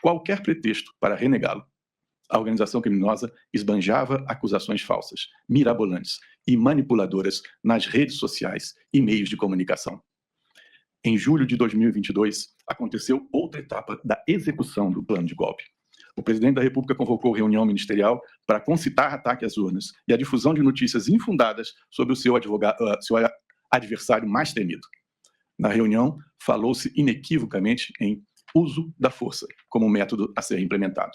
qualquer pretexto para renegá-lo. A organização criminosa esbanjava acusações falsas, mirabolantes e manipuladoras nas redes sociais e meios de comunicação. Em julho de 2022, aconteceu outra etapa da execução do plano de golpe. O presidente da República convocou reunião ministerial para concitar ataque às urnas e a difusão de notícias infundadas sobre o seu adversário mais temido. Na reunião, falou-se inequivocamente em uso da força como método a ser implementado.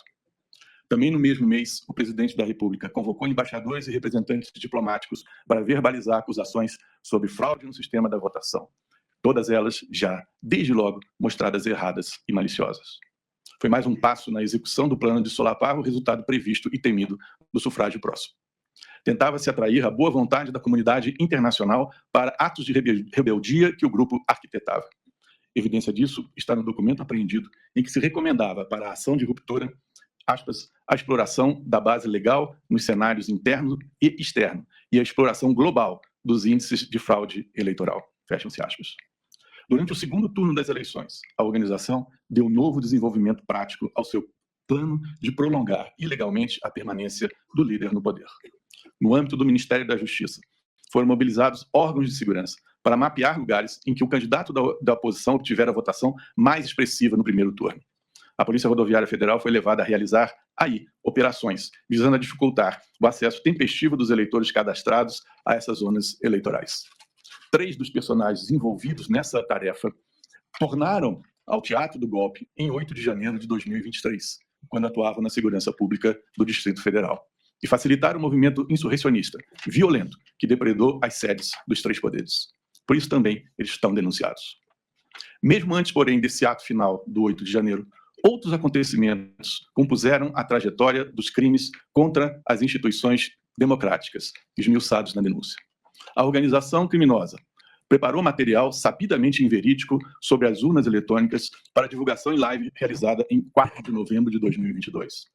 Também no mesmo mês, o presidente da República convocou embaixadores e representantes diplomáticos para verbalizar acusações sobre fraude no sistema da votação. Todas elas já, desde logo, mostradas erradas e maliciosas. Foi mais um passo na execução do plano de solapar o resultado previsto e temido do sufrágio próximo. Tentava-se atrair a boa vontade da comunidade internacional para atos de rebeldia que o grupo arquitetava. Evidência disso está no documento apreendido, em que se recomendava para a ação de ruptura, aspas, a exploração da base legal nos cenários interno e externo e a exploração global dos índices de fraude eleitoral. Fecham-se aspas. Durante o segundo turno das eleições, a organização deu novo desenvolvimento prático ao seu plano de prolongar ilegalmente a permanência do líder no poder. No âmbito do Ministério da Justiça, foram mobilizados órgãos de segurança para mapear lugares em que o candidato da oposição obtivera a votação mais expressiva no primeiro turno. A Polícia Rodoviária Federal foi levada a realizar, aí, operações visando a dificultar o acesso tempestivo dos eleitores cadastrados a essas zonas eleitorais. 3 dos personagens envolvidos nessa tarefa tornaram ao teatro do golpe em 8 de janeiro de 2023, quando atuavam na segurança pública do Distrito Federal, e facilitaram o movimento insurrecionista, violento, que depredou as sedes dos 3 poderes. Por isso também eles estão denunciados. Mesmo antes, porém, desse ato final do 8 de janeiro, outros acontecimentos compuseram a trajetória dos crimes contra as instituições democráticas, esmiuçados na denúncia. A organização criminosa preparou material sabidamente inverídico sobre as urnas eletrônicas para divulgação em live realizada em 4 de novembro de 2022.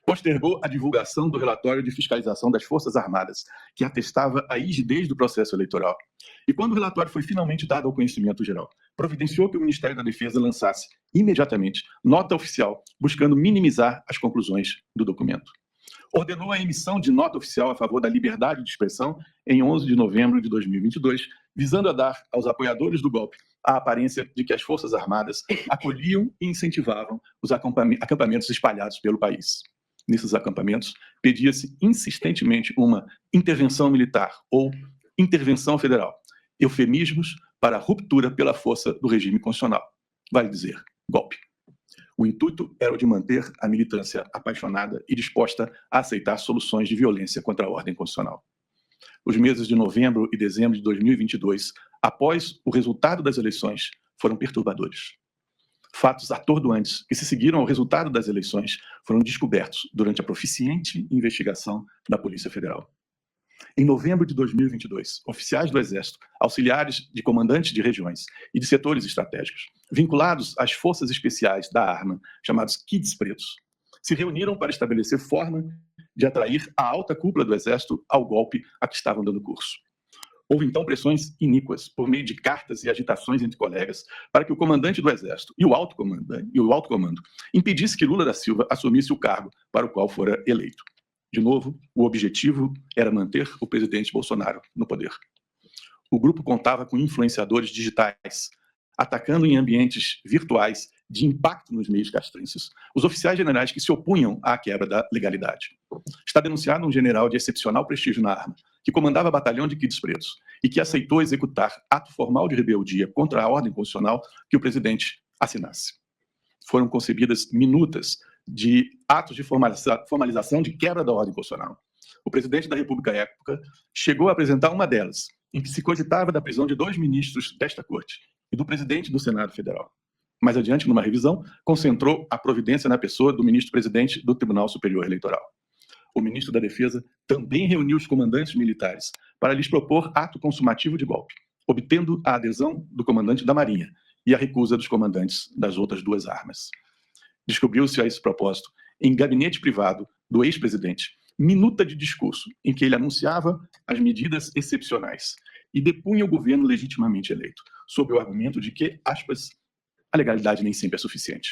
Postergou a divulgação do relatório de fiscalização das Forças Armadas, que atestava a rigidez do processo eleitoral. E quando o relatório foi finalmente dado ao conhecimento geral, providenciou que o Ministério da Defesa lançasse imediatamente nota oficial, buscando minimizar as conclusões do documento. Ordenou a emissão de nota oficial a favor da liberdade de expressão em 11 de novembro de 2022, visando a dar aos apoiadores do golpe a aparência de que as Forças Armadas acolhiam e incentivavam os acampamentos espalhados pelo país. Nesses acampamentos, pedia-se insistentemente uma intervenção militar ou intervenção federal, eufemismos para a ruptura pela força do regime constitucional, vale dizer, golpe. O intuito era o de manter a militância apaixonada e disposta a aceitar soluções de violência contra a ordem constitucional. Os meses de novembro e dezembro de 2022, após o resultado das eleições, foram perturbadores. Fatos atordoantes que se seguiram ao resultado das eleições foram descobertos durante a proficiente investigação da Polícia Federal. Em novembro de 2022, oficiais do Exército, auxiliares de comandantes de regiões e de setores estratégicos, vinculados às forças especiais da arma, chamados Kids Pretos, se reuniram para estabelecer forma de atrair a alta cúpula do Exército ao golpe a que estavam dando curso. Houve então pressões iníquas, por meio de cartas e agitações entre colegas, para que o comandante do Exército e o alto comando impedisse que Lula da Silva assumisse o cargo para o qual fora eleito. De novo, o objetivo era manter o presidente Bolsonaro no poder. O grupo contava com influenciadores digitais, atacando em ambientes virtuais de impacto nos meios castrenses os oficiais generais que se opunham à quebra da legalidade. Está denunciado um general de excepcional prestígio na arma, que comandava batalhão de Kids Pretos e que aceitou executar ato formal de rebeldia contra a ordem constitucional que o presidente assinasse. Foram concebidas minutas de atos de formalização de quebra da ordem constitucional. O presidente da República à época chegou a apresentar uma delas, em que se cogitava da prisão de 2 ministros desta corte e do presidente do Senado Federal. Mais adiante, numa revisão, concentrou a providência na pessoa do ministro-presidente do Tribunal Superior Eleitoral. O ministro da Defesa também reuniu os comandantes militares para lhes propor ato consumativo de golpe, obtendo a adesão do comandante da Marinha e a recusa dos comandantes das outras 2 armas. Descobriu-se a esse propósito, em gabinete privado do ex-presidente, minuta de discurso em que ele anunciava as medidas excepcionais e depunha o governo legitimamente eleito, sob o argumento de que, aspas, a legalidade nem sempre é suficiente.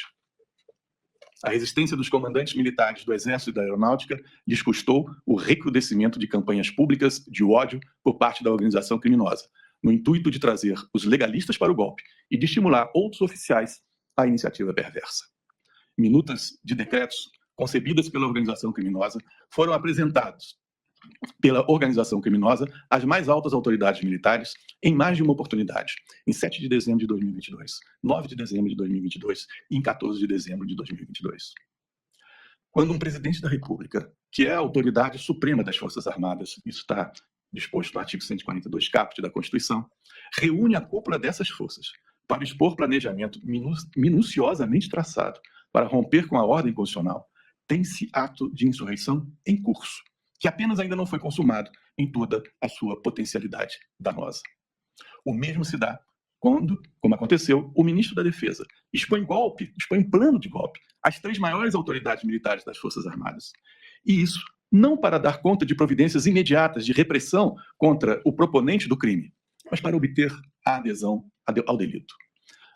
A resistência dos comandantes militares do Exército e da Aeronáutica lhes custou o recrudescimento de campanhas públicas de ódio por parte da organização criminosa, no intuito de trazer os legalistas para o golpe e de estimular outros oficiais à iniciativa perversa. Minutas de decretos concebidas pela organização criminosa foram apresentados pela organização criminosa às mais altas autoridades militares em mais de uma oportunidade, em 7 de dezembro de 2022, 9 de dezembro de 2022 e em 14 de dezembro de 2022. Quando um presidente da República, que é a autoridade suprema das Forças Armadas, isso está disposto no artigo 142 caput da Constituição, reúne a cúpula dessas forças para expor planejamento minuciosamente traçado para romper com a ordem constitucional, tem-se ato de insurreição em curso, que apenas ainda não foi consumado em toda a sua potencialidade danosa. O mesmo se dá quando, como aconteceu, o ministro da Defesa expõe um plano de golpe às 3 maiores autoridades militares das Forças Armadas. E isso não para dar conta de providências imediatas de repressão contra o proponente do crime, mas para obter a adesão ao delito.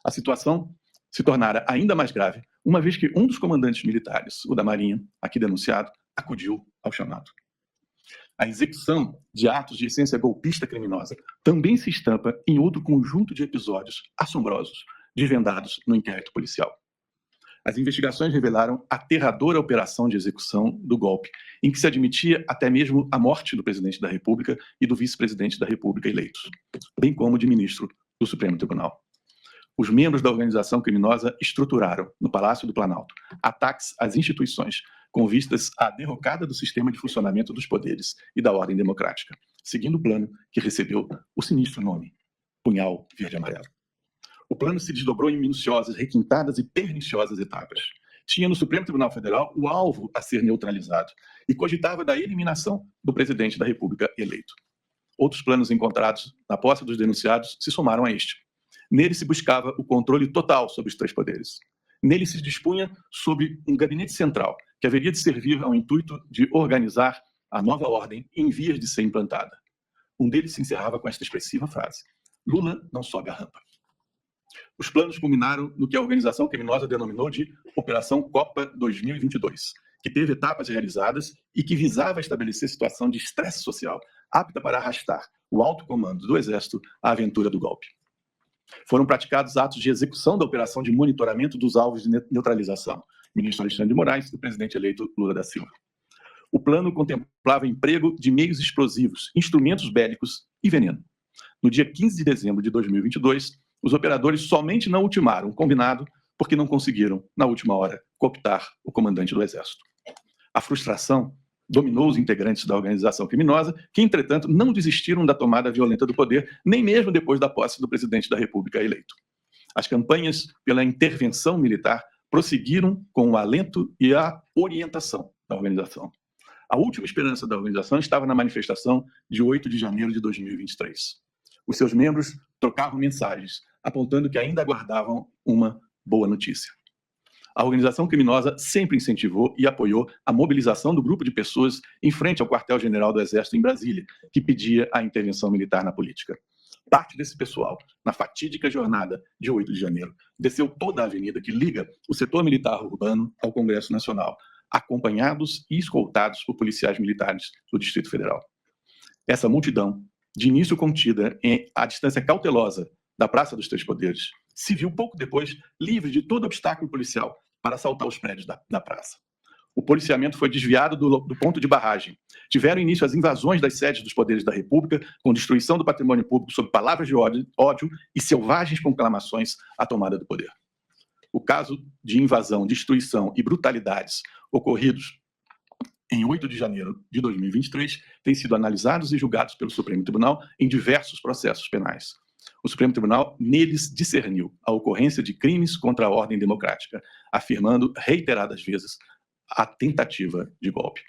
A situação se tornara ainda mais grave, uma vez que um dos comandantes militares, o da Marinha, aqui denunciado, acudiu ao chamado. A execução de atos de essência golpista criminosa também se estampa em outro conjunto de episódios assombrosos, desvendados no inquérito policial. As investigações revelaram a aterradora operação de execução do golpe, em que se admitia até mesmo a morte do presidente da República e do vice-presidente da República eleitos, bem como de ministro do Supremo Tribunal. Os membros da organização criminosa estruturaram, no Palácio do Planalto, ataques às instituições, com vistas à derrocada do sistema de funcionamento dos poderes e da ordem democrática, seguindo o plano que recebeu o sinistro nome, Punhal Verde-Amarelo. O plano se desdobrou em minuciosas, requintadas e perniciosas etapas. Tinha no Supremo Tribunal Federal o alvo a ser neutralizado e cogitava da eliminação do presidente da República eleito. Outros planos encontrados na posse dos denunciados se somaram a este. Nele se buscava o controle total sobre os 3 poderes. Nele se dispunha sobre um gabinete central, que haveria de servir ao intuito de organizar a nova ordem em vias de ser implantada. Um deles se encerrava com esta expressiva frase: Lula não sobe a rampa. Os planos culminaram no que a organização criminosa denominou de Operação Copa 2022, que teve etapas realizadas e que visava estabelecer situação de estresse social, apta para arrastar o alto comando do Exército à aventura do golpe. Foram praticados atos de execução da operação de monitoramento dos alvos de neutralização, ministro Alexandre de Moraes e do presidente eleito Lula da Silva. O plano contemplava emprego de meios explosivos, instrumentos bélicos e veneno. No dia 15 de dezembro de 2022, os operadores somente não ultimaram o combinado porque não conseguiram, na última hora, cooptar o comandante do Exército. A frustração dominou os integrantes da organização criminosa, que, entretanto, não desistiram da tomada violenta do poder, nem mesmo depois da posse do presidente da República eleito. As campanhas pela intervenção militar prosseguiram com o alento e a orientação da organização. A última esperança da organização estava na manifestação de 8 de janeiro de 2023. Os seus membros trocavam mensagens, apontando que ainda aguardavam uma boa notícia. A organização criminosa sempre incentivou e apoiou a mobilização do grupo de pessoas em frente ao quartel-general do Exército em Brasília, que pedia a intervenção militar na política. Parte desse pessoal, na fatídica jornada de 8 de janeiro, desceu toda a avenida que liga o setor militar urbano ao Congresso Nacional, acompanhados e escoltados por policiais militares do Distrito Federal. Essa multidão, de início contida à distância cautelosa da Praça dos Três Poderes, se viu pouco depois livre de todo obstáculo policial para assaltar os prédios da praça. O policiamento foi desviado do ponto de barragem. Tiveram início as invasões das sedes dos poderes da República, com destruição do patrimônio público sob palavras de ódio e selvagens conclamações à tomada do poder. O caso de invasão, destruição e brutalidades ocorridos em 8 de janeiro de 2023 têm sido analisados e julgados pelo Supremo Tribunal em diversos processos penais. O Supremo Tribunal neles discerniu a ocorrência de crimes contra a ordem democrática, afirmando reiteradas vezes a tentativa de golpe.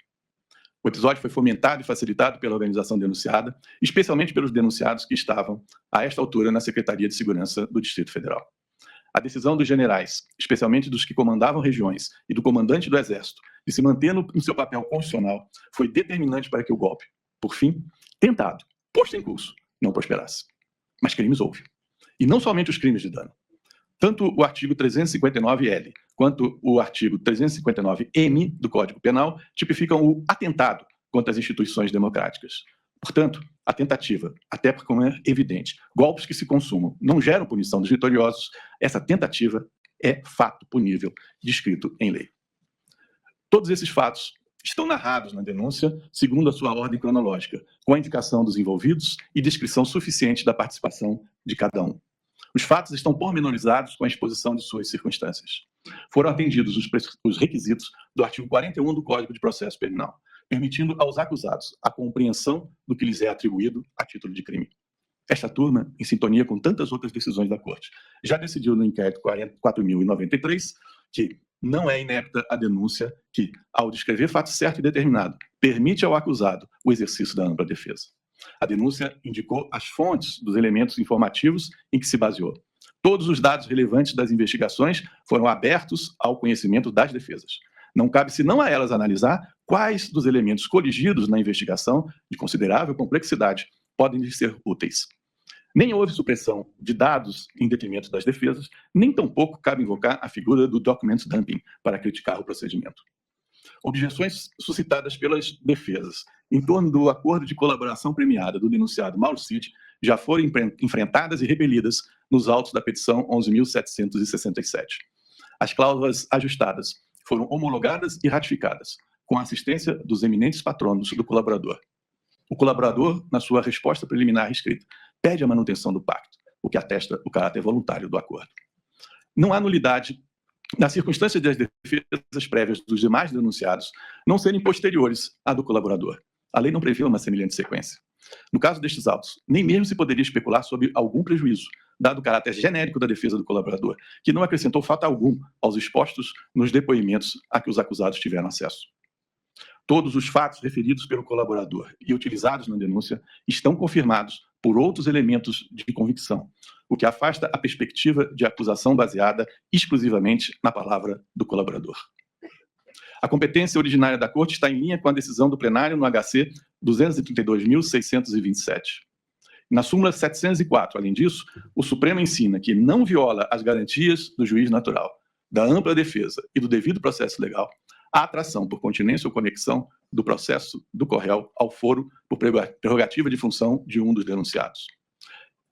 O episódio foi fomentado e facilitado pela organização denunciada, especialmente pelos denunciados que estavam, a esta altura, na Secretaria de Segurança do Distrito Federal. A decisão dos generais, especialmente dos que comandavam regiões, e do comandante do Exército, de se manter no seu papel constitucional, foi determinante para que o golpe, por fim, tentado, posto em curso, não prosperasse. Mas crimes houve. E não somente os crimes de dano. Tanto o artigo 359-L quanto o artigo 359-M do Código Penal tipificam o atentado contra as instituições democráticas. Portanto, a tentativa, até porque, como é evidente, golpes que se consumam não geram punição dos vitoriosos, essa tentativa é fato punível, descrito em lei. Todos esses fatos estão narrados na denúncia segundo a sua ordem cronológica, com a indicação dos envolvidos e descrição suficiente da participação de cada um. Os fatos estão pormenorizados com a exposição de suas circunstâncias. Foram atendidos os requisitos do artigo 41 do Código de Processo Penal, permitindo aos acusados a compreensão do que lhes é atribuído a título de crime. Esta turma, em sintonia com tantas outras decisões da Corte, já decidiu no inquérito 4.093 que não é inepta a denúncia que, ao descrever fato certo e determinado, permite ao acusado o exercício da ampla defesa. A denúncia indicou as fontes dos elementos informativos em que se baseou. Todos os dados relevantes das investigações foram abertos ao conhecimento das defesas. Não cabe senão a elas analisar quais dos elementos coligidos na investigação, de considerável complexidade, podem lhes ser úteis. Nem houve supressão de dados em detrimento das defesas, nem tampouco cabe invocar a figura do document dumping para criticar o procedimento. Objeções suscitadas pelas defesas em torno do acordo de colaboração premiada do denunciado Mauro Cid já foram enfrentadas e repelidas nos autos da petição 11.767. As cláusulas ajustadas foram homologadas e ratificadas, com a assistência dos eminentes patronos do colaborador. O colaborador, na sua resposta preliminar escrita, pede a manutenção do pacto, o que atesta o caráter voluntário do acordo. Não há nulidade nas circunstâncias das defesas prévias dos demais denunciados não serem posteriores à do colaborador. A lei não prevê uma semelhante sequência. No caso destes autos, nem mesmo se poderia especular sobre algum prejuízo, dado o caráter genérico da defesa do colaborador, que não acrescentou fato algum aos expostos nos depoimentos a que os acusados tiveram acesso. Todos os fatos referidos pelo colaborador e utilizados na denúncia estão confirmados por outros elementos de convicção, o que afasta a perspectiva de acusação baseada exclusivamente na palavra do colaborador. A competência originária da Corte está em linha com a decisão do plenário no HC 232.627. Na súmula 704, além disso, o Supremo ensina que não viola as garantias do juiz natural, da ampla defesa e do devido processo legal a atração por continência ou conexão do processo do corréu ao foro por prerrogativa de função de um dos denunciados.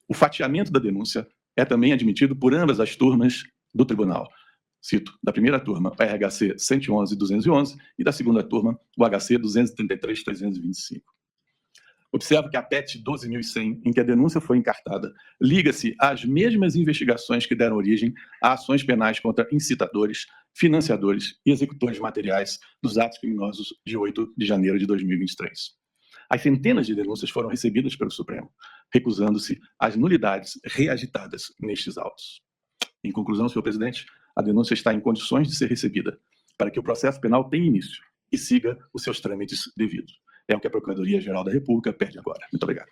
O fatiamento da denúncia é também admitido por ambas as turmas do tribunal. Cito, da primeira turma, o RHC 111.211 e da segunda turma, o HC 233.325. Observo que a PET 12.100, em que a denúncia foi encartada, liga-se às mesmas investigações que deram origem a ações penais contra incitadores, financiadores e executores materiais dos atos criminosos de 8 de janeiro de 2023. As centenas de denúncias foram recebidas pelo Supremo, recusando-se às nulidades reagitadas nestes autos. Em conclusão, senhor presidente, a denúncia está em condições de ser recebida para que o processo penal tenha início e siga os seus trâmites devidos. É o que a Procuradoria-Geral da República pede agora. Muito obrigado.